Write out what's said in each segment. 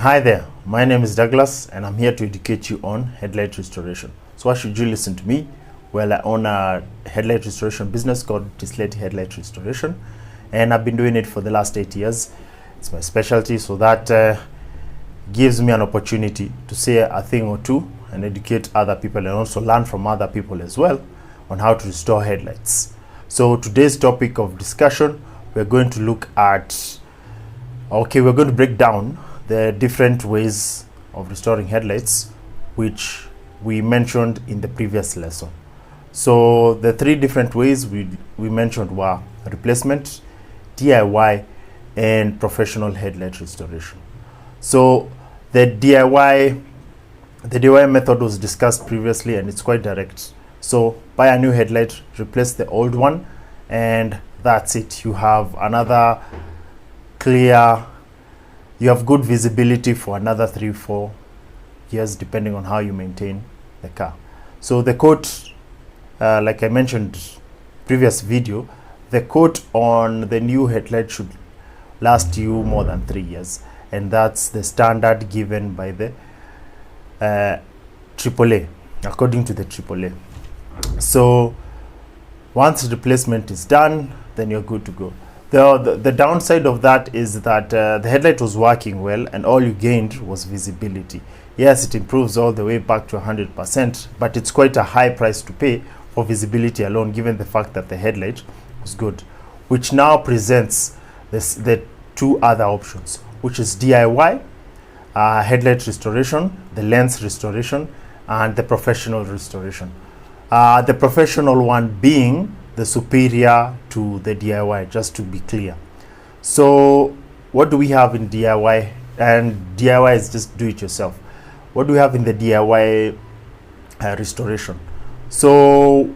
Hi there, my name is Douglas and I'm here to educate you on headlight restoration. So why should you listen to me? Well, I own a headlight restoration business called Dissect Headlight Restoration, and I've been doing it for the last 8 years. It's my specialty, so that gives me an opportunity to say a thing or two and educate other people and also learn from other people as well on how to restore headlights. So today's topic of discussion, we're going to look at, we're going to break down the different ways of restoring headlights which we mentioned in the previous lesson. So the three different ways we mentioned were replacement, DIY, and professional headlight restoration. So the DIY method was discussed previously and it's quite direct. So buy a new headlight, replace the old one, and that's it. You have another you have good visibility for another 3-4 years depending on how you maintain the car. So the quote, like I mentioned previous video, the quote on the new headlight should last you more than 3 years, and that's the standard given by the AAA, according to the AAA. So once replacement is done, then you're good to go. The downside of that is that the headlight was working well and all you gained was visibility. Yes, it improves all the way back to 100%, but it's quite a high price to pay for visibility alone, given the fact that the headlight was good, which now presents the two other options, which is DIY, headlight restoration, the lens restoration, and the professional restoration. The professional one being the superior to the DIY, just to be clear. So what do we have in DIY? And DIY is just do it yourself. What do we have in the DIY restoration? So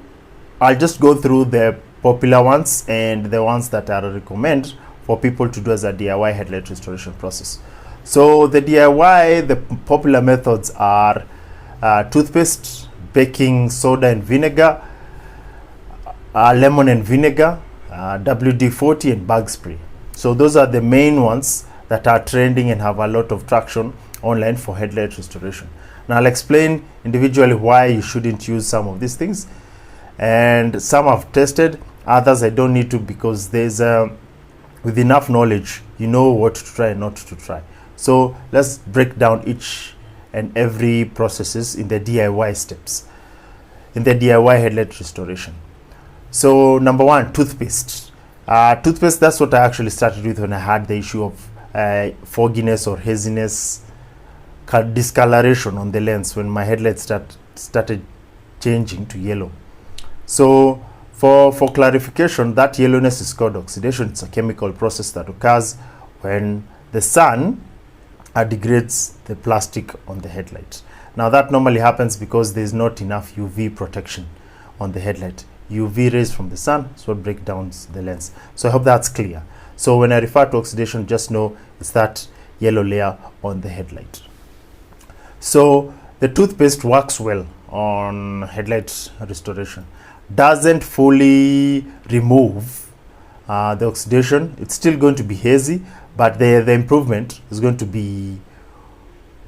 I'll just go through the popular ones and the ones that I recommend for people to do as a DIY headlight restoration process. So the DIY, the popular methods are toothpaste, baking soda and vinegar, lemon and vinegar, WD-40, and bug spray. So those are the main ones that are trending and have a lot of traction online for headlight restoration. Now I'll explain individually why you shouldn't use some of these things, and some I've tested, others I don't need to, because there's with enough knowledge you know what to try and not to try. So let's break down each and every processes in the DIY steps, in the DIY headlight restoration. So number one, toothpaste. Toothpaste, that's what I actually started with when I had the issue of fogginess or haziness, discoloration on the lens when my headlights started changing to yellow. So for clarification, that yellowness is called oxidation. It's a chemical process that occurs when the sun degrades the plastic on the headlight. Now that normally happens because there's not enough UV protection on the headlight. UV rays from the sun is what breaks down the lens. So I hope that's clear. So when I refer to oxidation, just know it's that yellow layer on the headlight. So the toothpaste works well on headlight restoration. Doesn't fully remove the oxidation. It's still going to be hazy, but the improvement is going to be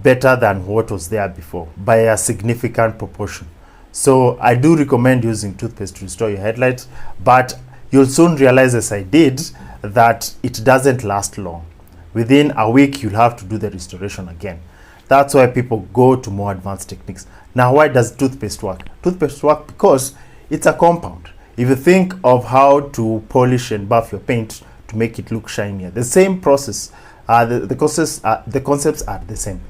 better than what was there before by a significant proportion. So I do recommend using toothpaste to restore your headlight, but you'll soon realize, as I did, that it doesn't last long. Within a week, you'll have to do the restoration again. That's why people go to more advanced techniques. Now, why does toothpaste work? Toothpaste work because it's a compound. If you think of how to polish and buff your paint to make it look shinier, the same process, the concepts are the same,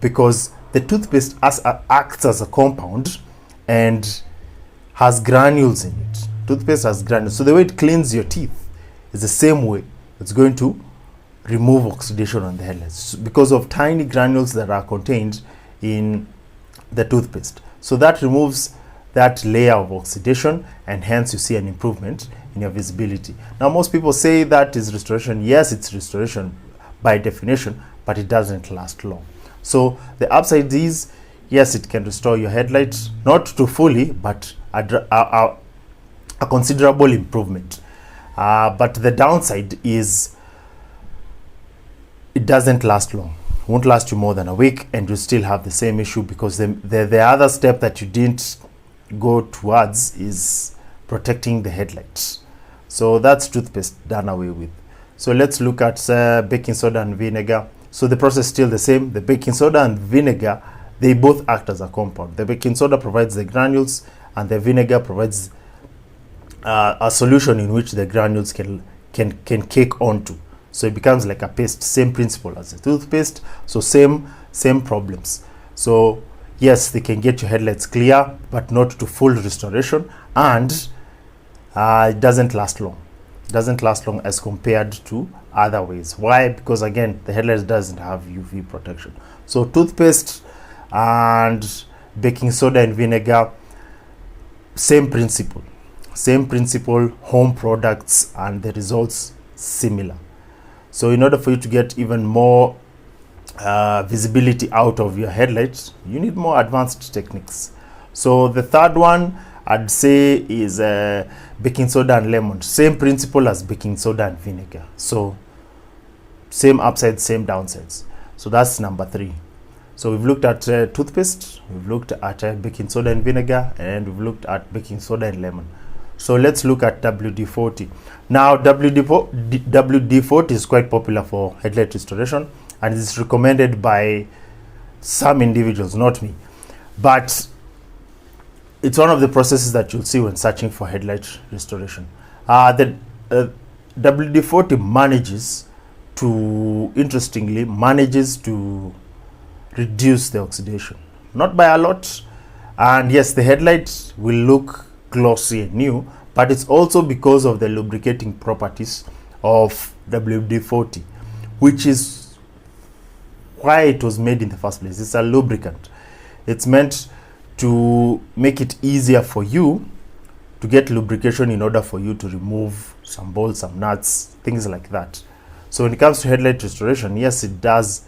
because the toothpaste acts as a compound and has granules in it. Toothpaste has granules. So the way it cleans your teeth is the same way it's going to remove oxidation on the headlights because of tiny granules that are contained in the toothpaste. So that removes that layer of oxidation, and hence you see an improvement in your visibility. Now most people say that is restoration. Yes, it's restoration by definition, but it doesn't last long. So the upside is, yes, it can restore your headlights, not to fully, but a considerable improvement. But the downside is it doesn't last long. won't last you more than a week, and you still have the same issue, because the other step that you didn't go towards is protecting the headlights. So that's toothpaste done away with. So let's look at baking soda and vinegar. So the process is still the same. The baking soda and vinegar, they both act as a compound. The baking soda provides the granules, and the vinegar provides a solution in which the granules can cake onto. So it becomes like a paste. Same principle as the toothpaste. So same problems. So yes, they can get your headlights clear, but not to full restoration, and it doesn't last long. It doesn't last long as compared to other ways. Why? Because again, the headlights doesn't have UV protection. So toothpaste and baking soda and vinegar, same principle, home products, and the results similar. So in order for you to get even more visibility out of your headlights, you need more advanced techniques. So the third one I'd say is baking soda and lemon. Same principle as baking soda and vinegar. So same upsides, same downsides. So that's number 3. So we've looked at toothpaste, we've looked at baking soda and vinegar, and we've looked at baking soda and lemon. So let's look at WD-40. Now WD-40 is quite popular for headlight restoration, and it's recommended by some individuals, not me. But it's one of the processes that you'll see when searching for headlight restoration. The WD-40 interestingly manages to reduce the oxidation, not by a lot. And yes, the headlights will look glossy and new, but it's also because of the lubricating properties of WD-40, which is why it was made in the first place. It's a lubricant. It's meant to make it easier for you to get lubrication in order for you to remove some bolts, some nuts, things like that. So when it comes to headlight restoration, yes, it does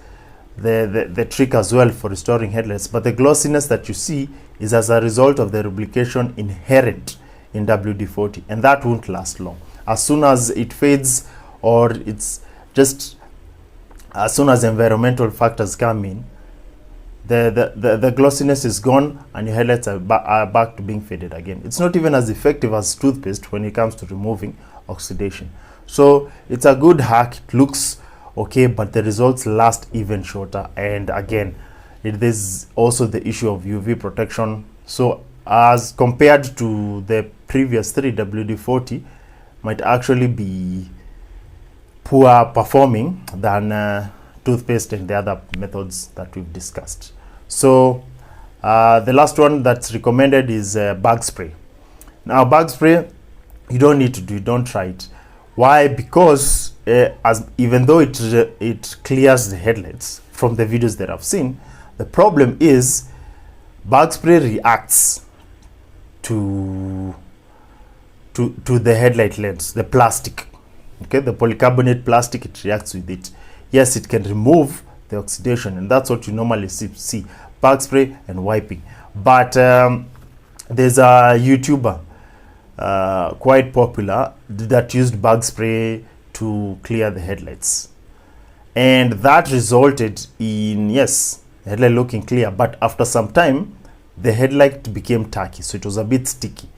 the trick as well for restoring headlights, but the glossiness that you see is as a result of the lubrication inherent in WD-40, and that won't last long. As soon as it fades, or it's just as soon as environmental factors come in, the glossiness is gone, and your headlights are back to being faded again. It's not even as effective as toothpaste when it comes to removing oxidation. So it's a good hack. It looks okay, but the results last even shorter. And again, there's also the issue of UV protection. So as compared to the previous 3, WD-40 might actually be poor performing than toothpaste and the other methods that we've discussed. So the last one that's recommended is bug spray. Now bug spray, you don't need to do it, don't try it. Why? Because even though it clears the headlights from the videos that I've seen, the problem is bug spray reacts to the headlight lens, the plastic. Okay, the polycarbonate plastic, it reacts with it. Yes, it can remove the oxidation, and that's what you normally see, bug spray and wiping. But there's a YouTuber quite popular that used bug spray to clear the headlights, and that resulted in, yes, the headlight looking clear, but after some time the headlight became tacky, so it was a bit sticky.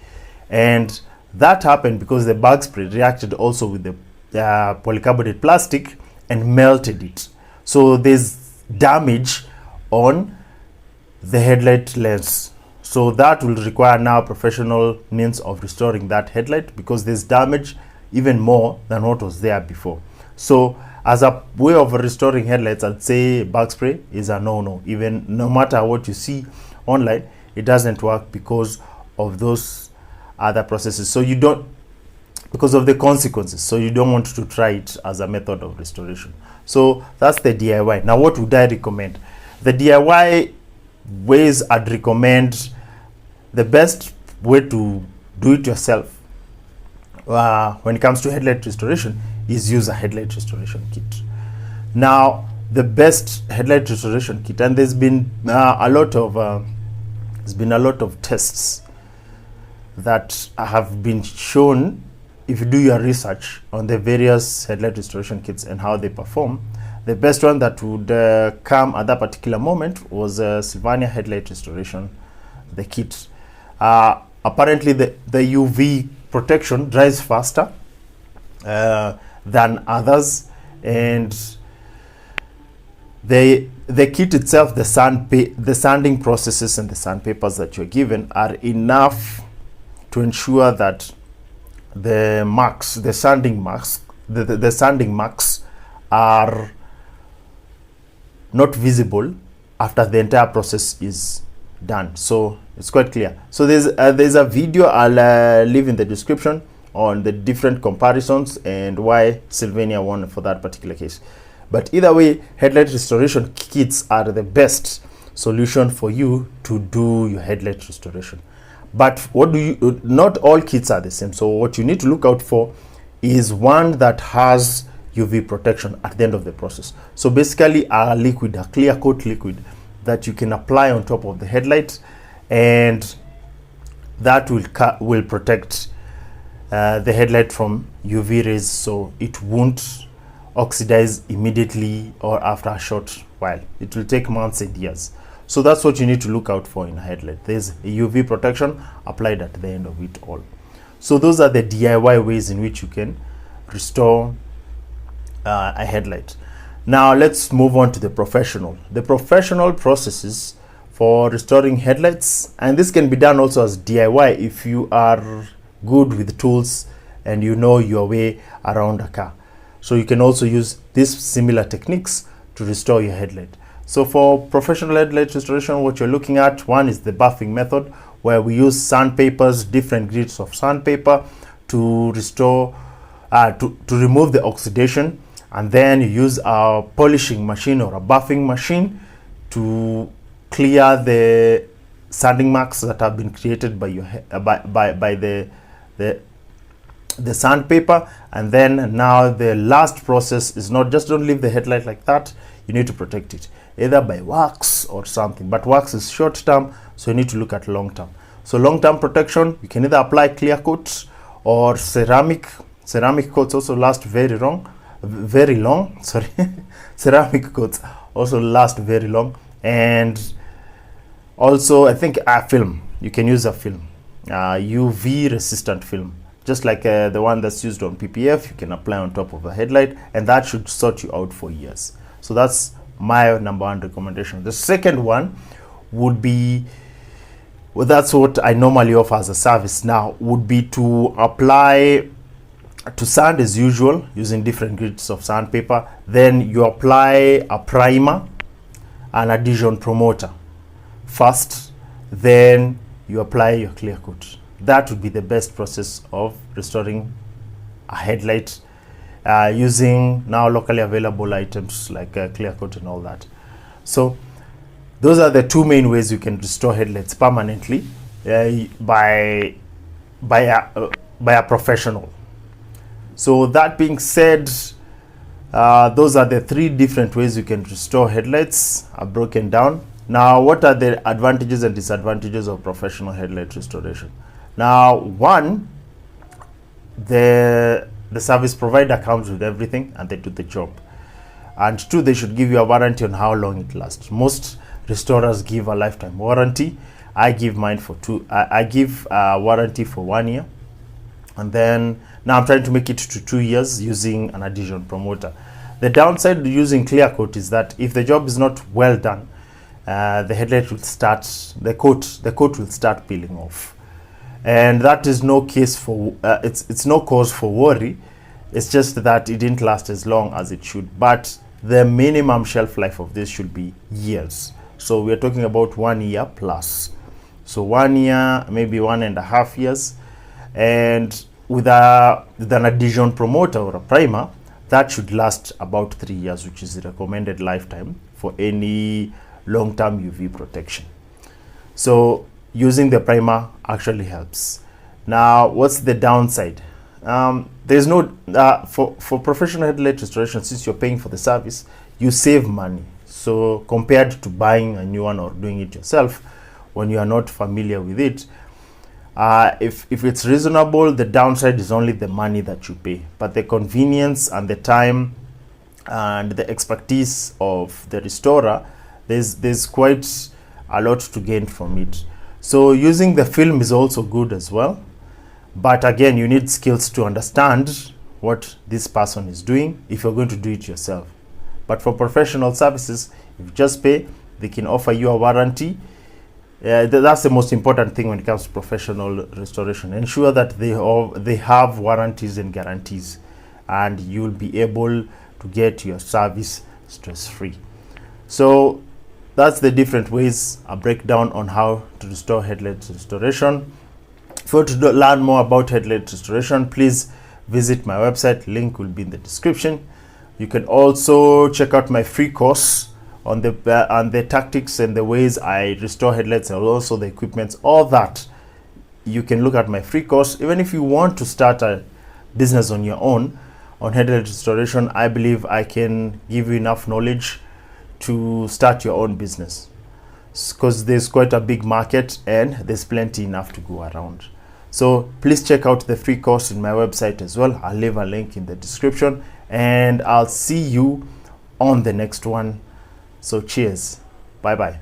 And that happened because the bug spray reacted also with the polycarbonate plastic and melted it. So there's damage on the headlight lens. So that will require now professional means of restoring that headlight, because there's damage even more than what was there before. So as a way of restoring headlights, I'd say bug spray is a no-no. Even no matter what you see online, it doesn't work because of those other processes. So you don't, because of the consequences. So you don't want to try it as a method of restoration. So that's the DIY. Now what would I recommend? The DIY ways I'd recommend, the best way to do it yourself when it comes to headlight restoration is use a headlight restoration kit. Now the best headlight restoration kit, and there's been a lot of tests that have been shown. If you do your research on the various headlight restoration kits and how they perform, The best one that would come at that particular moment was Sylvania headlight restoration, the kit. Apparently the UV protection dries faster than others, and the kit itself, the sanding processes and the sandpapers that you're given are enough to ensure that the marks, the sanding marks are not visible after the entire process is done. So it's quite clear. So there's a video I'll leave in the description on the different comparisons and why Sylvania won for that particular case. But either way, headlight restoration kits are the best solution for you to do your headlight restoration. But not all kits are the same. So what you need to look out for is one that has UV protection at the end of the process. So basically a liquid, a clear coat liquid that you can apply on top of the headlight, and that will protect the headlight from UV rays, so it won't oxidize immediately or after a short while. It will take months and years. So that's what you need to look out for in a headlight. There's a UV protection applied at the end of it all. So those are the DIY ways in which you can restore a headlight. Now let's move on to the professional. The professional processes for restoring headlights, and this can be done also as DIY if you are good with tools and you know your way around a car. So you can also use these similar techniques to restore your headlight. So for professional headlight restoration, what you're looking at, one is the buffing method, where we use sandpapers, different grades of sandpaper to restore, to remove the oxidation, and then you use a polishing machine or a buffing machine to clear the sanding marks that have been created by your by the sandpaper. And then now the last process is not just don't leave the headlight like that, you need to protect it either by wax or something, but wax is short term, so you need to look at long term. So long term protection, you can either apply clear coats or ceramic coats also last very long sorry ceramic coats also last very long. And also I think a film, you can use a film, UV resistant film, just like the one that's used on PPF, you can apply on top of a headlight, and that should sort you out for years. So that's my number one recommendation. The second one would be, well, that's what I normally offer as a service now, would be to apply, to sand as usual using different grades of sandpaper. Then you apply a primer and adhesion promoter first, then you apply your clear coat. That would be the best process of restoring a headlight using now locally available items like clear coat and all that. So those are the two main ways you can restore headlights permanently by a professional. So that being said, those are the three different ways you can restore headlights broken down. Now, what are the advantages and disadvantages of professional headlight restoration? Now, one, the service provider comes with everything and they do the job. And two, they should give you a warranty on how long it lasts. Most restorers give a lifetime warranty. I give mine for I give a warranty for 1 year. And then now I'm trying to make it to 2 years using an adhesion promoter. The downside using clear coat is that if the job is not well done, the headlight will start, the coat will start peeling off, and that is no case for it's no cause for worry. It's just that it didn't last as long as it should, but the minimum shelf life of this should be years. So we're talking about 1 year plus, so 1 year, maybe 1.5 years. And with an adhesion promoter or a primer, that should last about 3 years, which is the recommended lifetime for any long-term UV protection. So using the primer actually helps. Now, what's the downside? There's no for professional headlight restoration, since you're paying for the service, you save money. So compared to buying a new one or doing it yourself when you are not familiar with it, if it's reasonable, the downside is only the money that you pay, but the convenience and the time and the expertise of the restorer, there's quite a lot to gain from it. So using the film is also good as well, but again, you need skills to understand what this person is doing if you're going to do it yourself. But for professional services, if you just pay, they can offer you a warranty. That's the most important thing when it comes to professional restoration. Ensure that they have warranties and guarantees, and you'll be able to get your service stress-free. So that's the different ways, a breakdown on how to restore headlight restoration. If you want to learn more about headlight restoration, please visit my website. Link will be in the description. You can also check out my free course on the tactics and the ways I restore headlights, and also the equipments, all that. You can look at my free course. Even if you want to start a business on your own on headlight restoration, I believe I can give you enough knowledge to start your own business, because there's quite a big market and there's plenty enough to go around. So please check out the free course in my website as well. I'll leave a link in the description, and I'll see you on the next one. So cheers. Bye bye.